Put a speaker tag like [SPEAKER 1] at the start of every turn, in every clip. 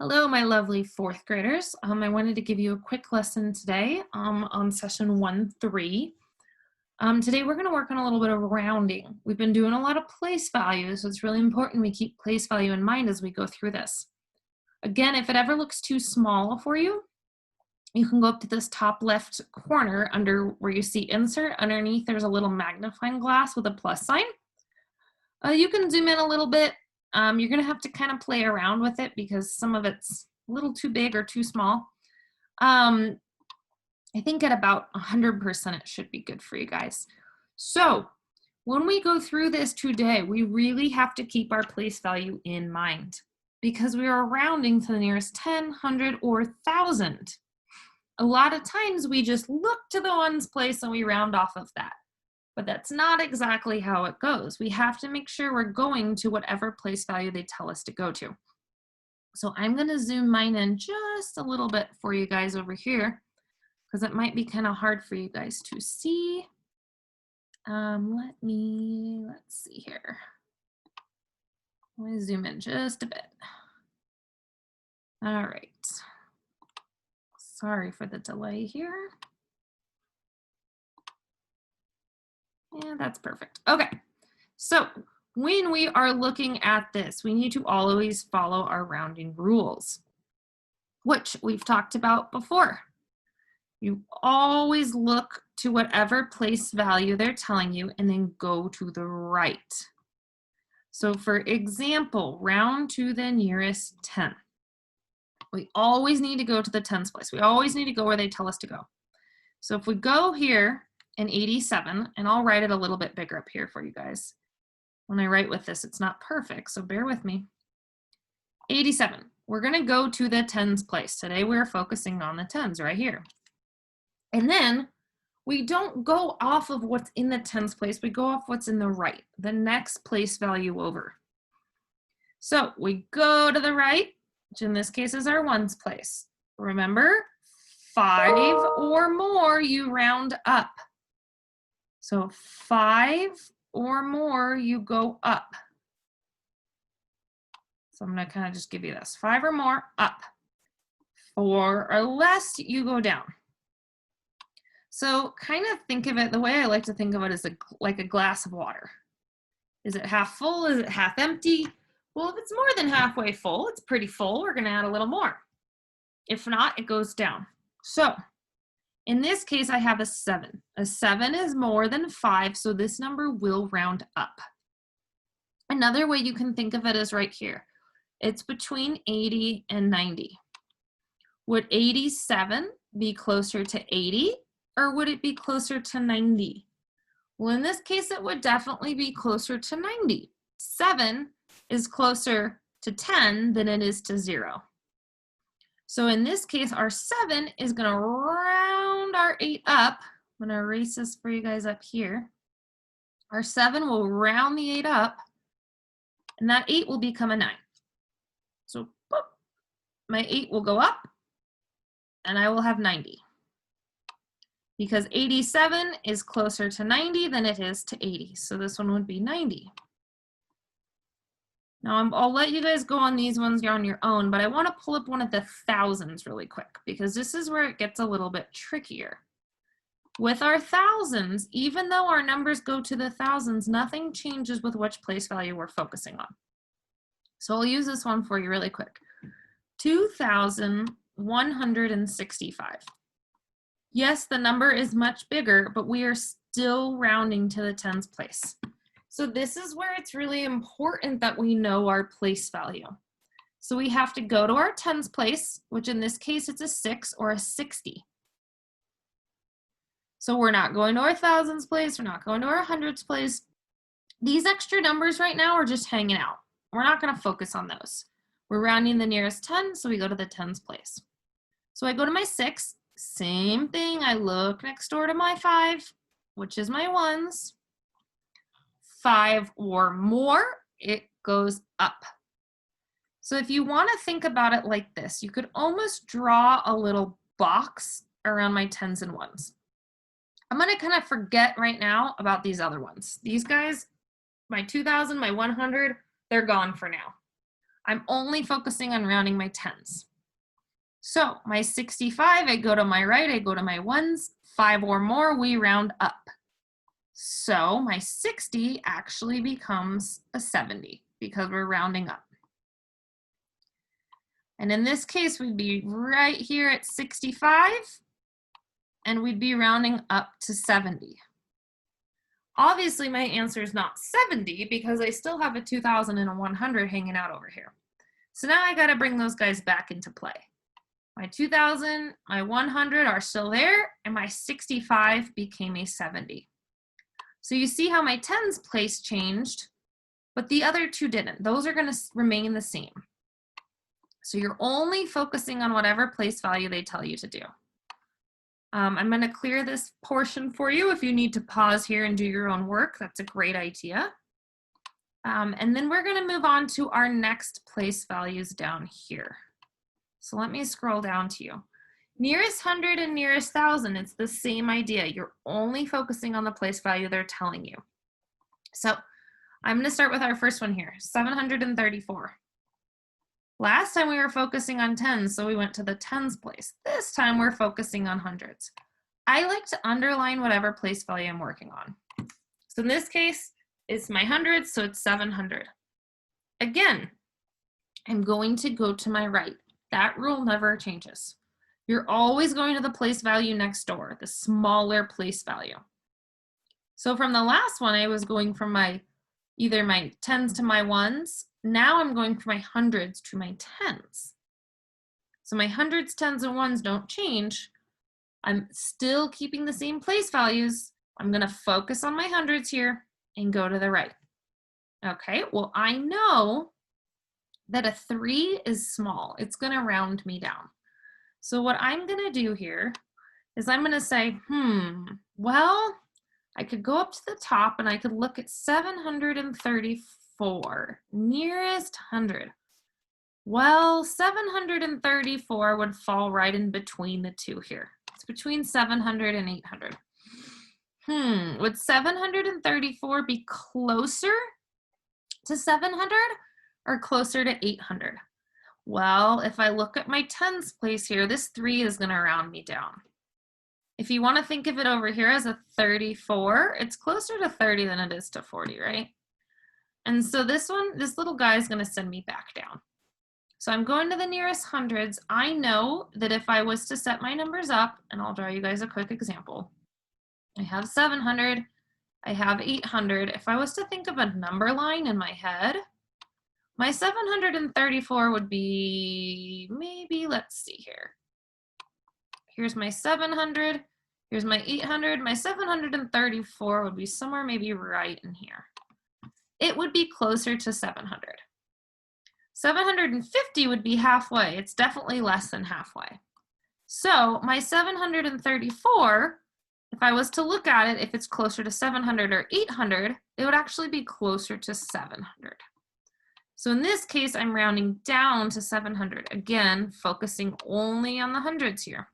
[SPEAKER 1] Hello, my lovely fourth graders. I wanted to give you a quick lesson today on session 1-3. Today we're going to work on a little bit of rounding. We've been doing a lot of place values, so it's really important we keep place value in mind as we go through this. Again, if it ever looks too small for you, you can go up to this top left corner under where you see insert. Underneath there's a little magnifying glass with a plus sign. You can zoom in a little bit. You're going to have to kind of play around with it because some of it's a little too big or too small. I think at about 100% it should be good for you guys. So when we go through this today, we really have to keep our place value in mind because we are rounding to the nearest 10, 100, or 1,000. A lot of times we just look to the ones place and we round off of that. But that's not exactly how it goes. We have to make sure we're going to whatever place value they tell us to go to. So I'm going to zoom mine in just a little bit for you guys over here because it might be kind of hard for you guys to see. Let's see here. Let me zoom in just a bit. All right. Sorry for the delay here. Yeah, that's perfect. Okay, so when we are looking at this, we need to always follow our rounding rules, which we've talked about before. You always look to whatever place value they're telling you and then go to the right. So for example, round to the nearest 10. We always need to go to the tens place. We always need to go where they tell us to go. So if we go here, and 87, and I'll write it a little bit bigger up here for you guys. When I write with this, it's not perfect, so bear with me. 87, we're gonna go to the tens place. Today we're focusing on the tens right here. And then we don't go off of what's in the tens place, we go off what's in the right, the next place value over. So we go to the right, which in this case is our ones place. Remember, 5 or more, you round up. So 5 or more, you go up. So I'm going to kind of just give you this. 5 or more, up. 4 or less, you go down. So kind of think of it, the way I like to think of it is like a glass of water. Is it half full? Is it half empty? Well, if it's more than halfway full, it's pretty full. We're going to add a little more. If not, it goes down. So in this case, I have a 7. A 7 is more than 5, so this number will round up. Another way you can think of it is right here. It's between 80 and 90. Would 87 be closer to 80, or would it be closer to 90? Well, in this case, it would definitely be closer to 90. 7 is closer to 10 than it is to 0. So in this case, our 7 is going to round our 8 up. I'm going to erase this for you guys up here. Our 7 will round the 8 up, and that 8 will become a 9. So boop, my 8 will go up, and I will have 90. Because 87 is closer to 90 than it is to 80. So this one would be 90. Now, I'll let you guys go on these ones on your own, but I want to pull up one of the thousands really quick because this is where it gets a little bit trickier. With our thousands, even though our numbers go to the thousands, nothing changes with which place value we're focusing on. So I'll use this one for you really quick. 2,165. Yes, the number is much bigger, but we are still rounding to the tens place. So this is where it's really important that we know our place value. So we have to go to our tens place, which in this case, it's a 6 or a 60. So we're not going to our thousands place, we're not going to our hundreds place. These extra numbers right now are just hanging out. We're not gonna focus on those. We're rounding the nearest 10, so we go to the tens place. So I go to my 6, same thing, I look next door to my 5, which is my ones. 5 or more, it goes up. So if you want to think about it like this, you could almost draw a little box around my tens and ones. I'm going to kind of forget right now about these other ones. These guys, my 2,000, my 100, they're gone for now. I'm only focusing on rounding my tens. So my 65, I go to my right, I go to my ones, 5 or more, we round up. So my 60 actually becomes a 70 because we're rounding up. And in this case, we'd be right here at 65, and we'd be rounding up to 70. Obviously, my answer is not 70 because I still have a 2,000 and a 100 hanging out over here. So now I got to bring those guys back into play. My 2,000, my 100 are still there, and my 65 became a 70. So you see how my tens place changed, but the other two didn't. Those are going to remain the same. So you're only focusing on whatever place value they tell you to do. I'm going to clear this portion for you. If you need to pause here and do your own work, that's a great idea. And then we're going to move on to our next place values down here. So let me scroll down to you. Nearest 100 and nearest 1,000, it's the same idea. You're only focusing on the place value they're telling you. So I'm going to start with our first one here, 734. Last time we were focusing on tens, so we went to the tens place. This time we're focusing on hundreds. I like to underline whatever place value I'm working on. So in this case, it's my hundreds, so it's 700. Again, I'm going to go to my right. That rule never changes. You're always going to the place value next door, the smaller place value. So from the last one, I was going from either my tens to my ones. Now I'm going from my hundreds to my tens. So my hundreds, tens, and ones don't change. I'm still keeping the same place values. I'm going to focus on my hundreds here and go to the right. Okay, well, I know that a 3 is small. It's going to round me down. So what I'm going to do here is I'm going to say, well, I could go up to the top and I could look at 734, nearest 100. Well, 734 would fall right in between the two here. It's between 700 and 800. Would 734 be closer to 700 or closer to 800? Well, if I look at my tens place here, this 3 is going to round me down. If you want to think of it over here as a 34, it's closer to 30 than it is to 40, right? And so this little guy is going to send me back down. So I'm going to the nearest hundreds. I know that if I was to set my numbers up, and I'll draw you guys a quick example. I have 700, I have 800. If I was to think of a number line in my head, my 734 would be maybe, let's see here. Here's my 700, here's my 800, my 734 would be somewhere maybe right in here. It would be closer to 700. 750 would be halfway. It's definitely less than halfway. So my 734, if I was to look at it, if it's closer to 700 or 800, it would actually be closer to 700. So in this case, I'm rounding down to 700. Again, focusing only on the hundreds here.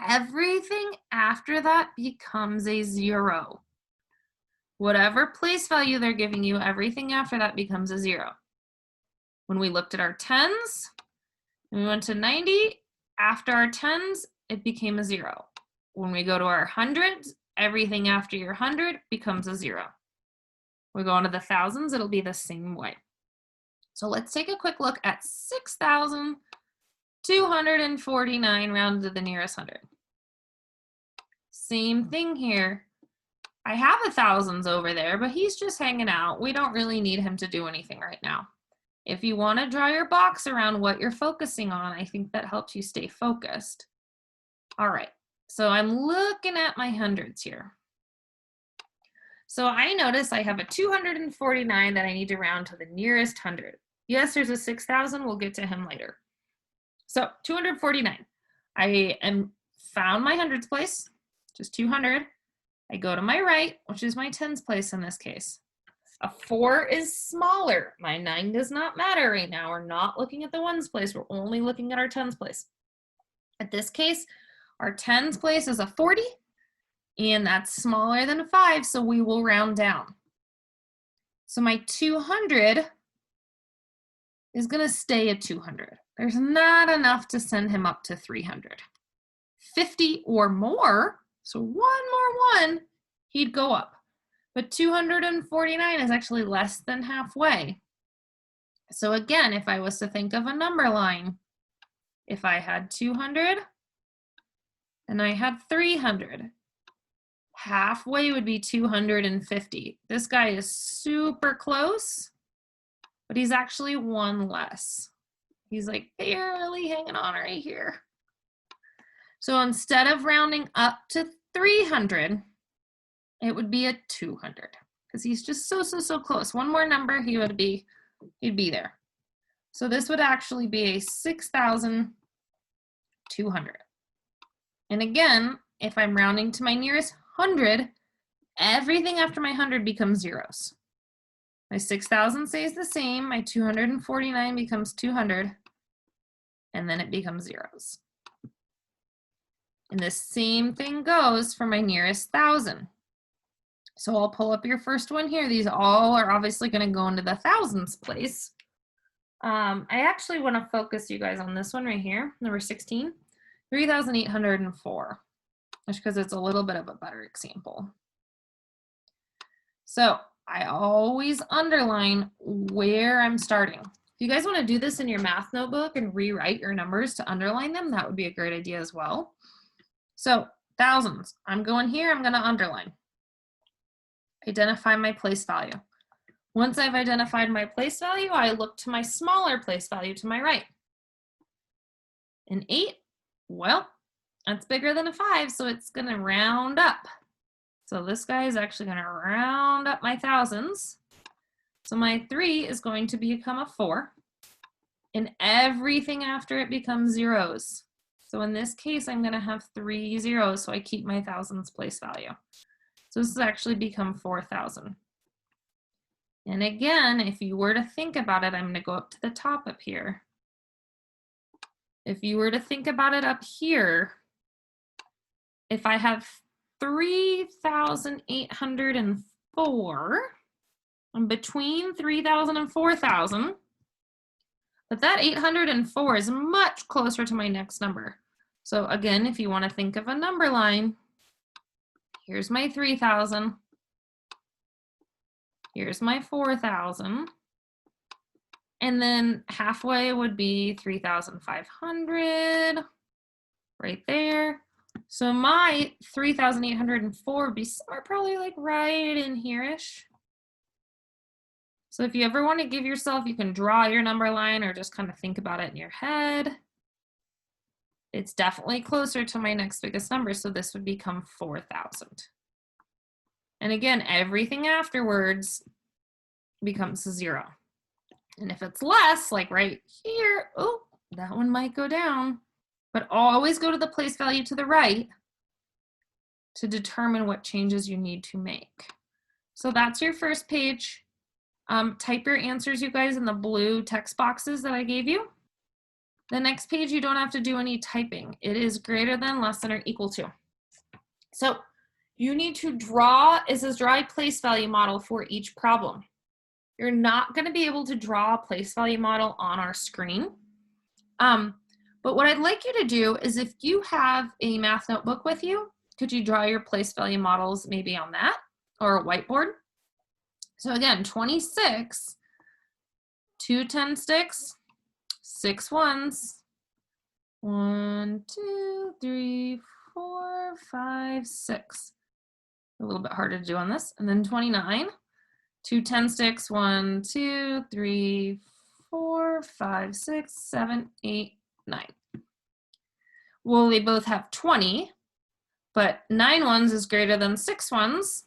[SPEAKER 1] Everything after that becomes a 0. Whatever place value they're giving you, everything after that becomes a 0. When we looked at our tens, and we went to 90, after our tens, it became a 0. When we go to our hundreds, everything after your 100 becomes a 0. We go into the thousands, it'll be the same way. So let's take a quick look at 6,249 rounded to the nearest 100. Same thing here. I have a thousands over there, but he's just hanging out. We don't really need him to do anything right now. If you want to draw your box around what you're focusing on, I think that helps you stay focused. All right, so I'm looking at my hundreds here. So I notice I have a 249 that I need to round to the nearest 100. Yes, there's a 6,000. We'll get to him later. So 249. I found my hundreds place, just 200. I go to my right, which is my tens place in this case. A 4 is smaller. My 9 does not matter right now. We're not looking at the ones place. We're only looking at our tens place. At this case, our tens place is a 40, and that's smaller than a 5, so we will round down. So my 200 is going to stay at 200. There's not enough to send him up to 300. 50 or more, so one more one, he'd go up. But 249 is actually less than halfway. So again, if I was to think of a number line, if I had 200 and I had 300, halfway would be 250. This guy is super close, but he's actually one less. He's like barely hanging on right here. So instead of rounding up to 300, it would be a 200 because he's just so close. One more number, he'd be there. So this would actually be a 6,200. And again, if I'm rounding to my nearest 100, everything after my 100 becomes zeros. My 6,000 stays the same, my 249 becomes 200, and then it becomes zeros. And the same thing goes for my nearest 1,000. So I'll pull up your first one here. These all are obviously going to go into the thousands place. I actually want to focus you guys on this one right here, number 16, 3,804, just because it's a little bit of a better example. So I always underline where I'm starting. If you guys want to do this in your math notebook and rewrite your numbers to underline them, that would be a great idea as well. So thousands, I'm going here, I'm going to underline. Identify my place value. Once I've identified my place value, I look to my smaller place value to my right. An 8, well, that's bigger than a 5, so it's going to round up. So this guy is actually going to round up my thousands. So my 3 is going to become a 4, and everything after it becomes zeros. So in this case, I'm going to have 3 zeros, so I keep my thousands place value. So this has actually become 4,000. And again, if you were to think about it, I'm going to go up to the top up here. If you were to think about it up here, if I have 3,804, I'm between 3,000 and 4,000, but that 804 is much closer to my next number. So again, if you want to think of a number line, here's my 3,000. Here's my 4,000. And then halfway would be 3,500 right there. So my 3,804 would be somewhere probably like right in here-ish. So if you ever want to give yourself, you can draw your number line or just kind of think about it in your head. It's definitely closer to my next biggest number, so this would become 4,000. And again, everything afterwards becomes a 0. And if it's less, like right here, oh, that one might go down. But always go to the place value to the right to determine what changes you need to make. So that's your first page. Type your answers, you guys, in the blue text boxes that I gave you. The next page, you don't have to do any typing. It is greater than, less than, or equal to. So you need to draw, it says draw a place value model for each problem. You're not going to be able to draw a place value model on our screen. But what I'd like you to do is if you have a math notebook with you, could you draw your place value models maybe on that or a whiteboard? So again, 26, 2 10 sticks, 6 ones, 1, 2, 3, 4, 5, 6. A little bit harder to do on this. And then 29, 2 10 sticks, 1, 2, 3, 4, 5, 6, 7, 8, 9. Well, they both have 20, but 9 ones is greater than 6 ones.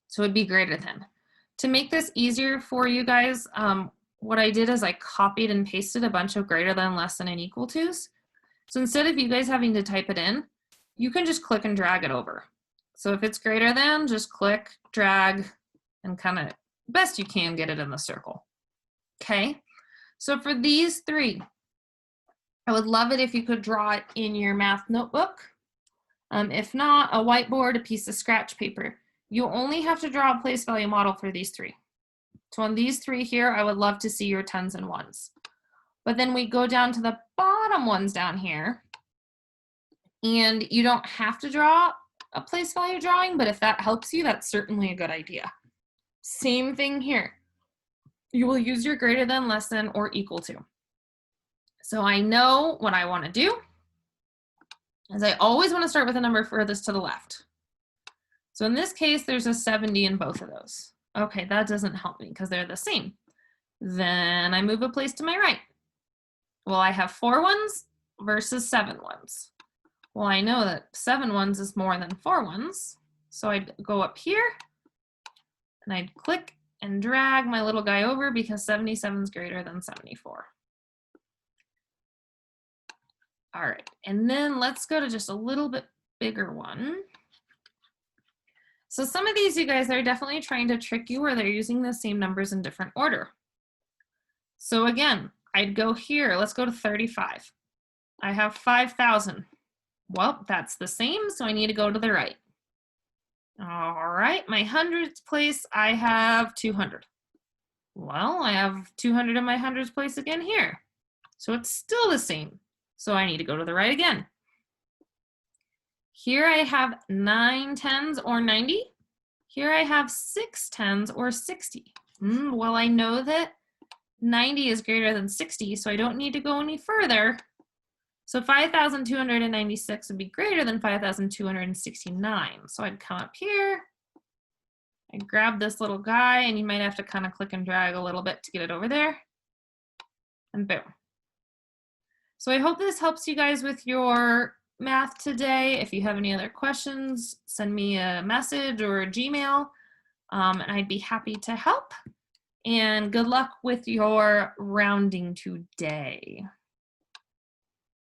[SPEAKER 1] So it'd be greater than. To make this easier for you guys, what I did is I copied and pasted a bunch of greater than, less than, and equal to's. So instead of you guys having to type it in, you can just click and drag it over. So if it's greater than, just click, drag, and kind of best you can get it in the circle. Okay, so for these 3, I would love it if you could draw it in your math notebook. If not, a whiteboard, a piece of scratch paper. You only have to draw a place value model for these 3. So on these three here, I would love to see your tens and ones. But then we go down to the bottom ones down here, and you don't have to draw a place value drawing, but if that helps you, that's certainly a good idea. Same thing here. You will use your greater than, less than, or equal to. So I know what I want to do is I always want to start with a number furthest to the left. So in this case, there's a 70 in both of those. Okay, that doesn't help me because they're the same. Then I move a place to my right. Well, I have 4 ones versus 7 ones. Well, I know that 7 ones is more than 4 ones. So I'd go up here and I'd click and drag my little guy over because 77 is greater than 74. All right, and then let's go to just a little bit bigger one. So some of these, you guys, are definitely trying to trick you, or they're using the same numbers in different order. So again, I'd go here, let's go to 35. I have 5,000. Well, that's the same, so I need to go to the right. All right, my hundredths place, I have 200. Well, I have 200 in my hundredths place again here. So it's still the same. So I need to go to the right again. Here I have 9 tens or 90. Here I have 6 tens or 60. Well, I know that 90 is greater than 60, so I don't need to go any further. So 5,296 would be greater than 5,269. So I'd come up here, I'd grab this little guy, and you might have to kind of click and drag a little bit to get it over there, and boom. So I hope this helps you guys with your math today. If you have any other questions, send me a message or a Gmail, and I'd be happy to help. And good luck with your rounding today.